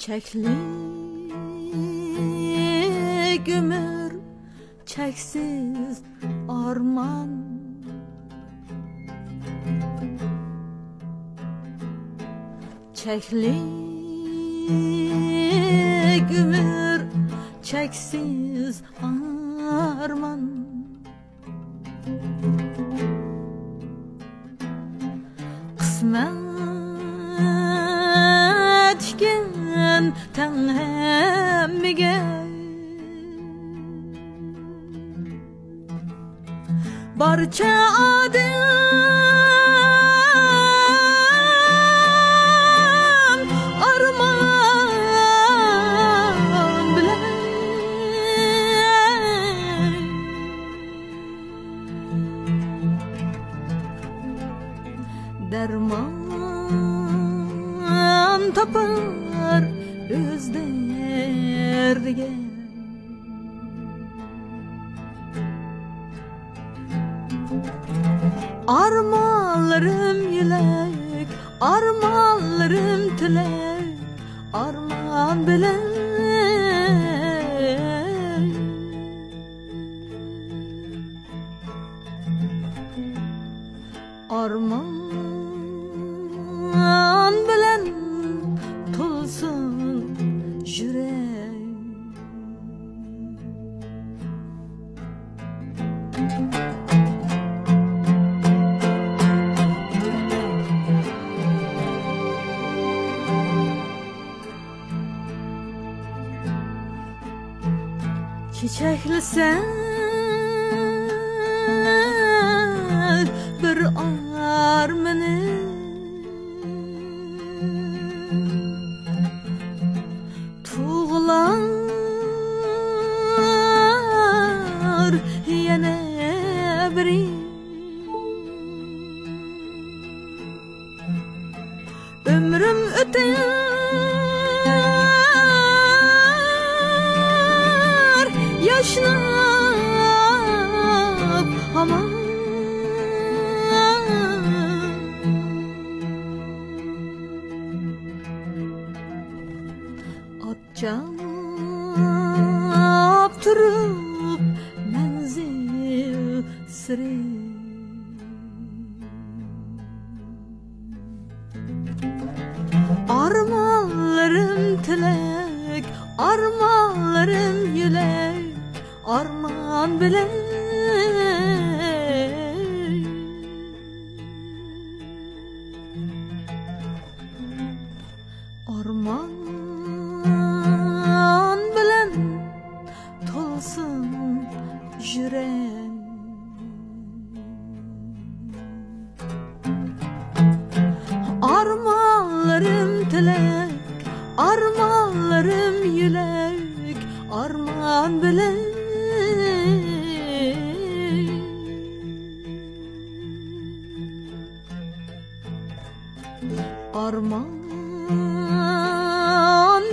Çiçeklik ömür, çeksiz arman. Çiçeklik ömür, çeksiz arman. Kısmetken tenhemige barça adam arman bilen derman tapar öz derdiga. Armanlarım yülek, armanlarım tilek, arman bilen arman bilen tulsun yürek. Çiçekli sen bir armını tuğlar yine biri ömrüm öter yaşlanıp aman. Atcap turup menzil siri armanlarım tilek, armanlarım yülek, arman bilen arman bilen tulsun yürek. Armanlarım tilek, armanlarım yülek, arman bilen arman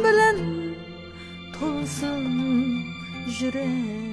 bilen tulsun yürek.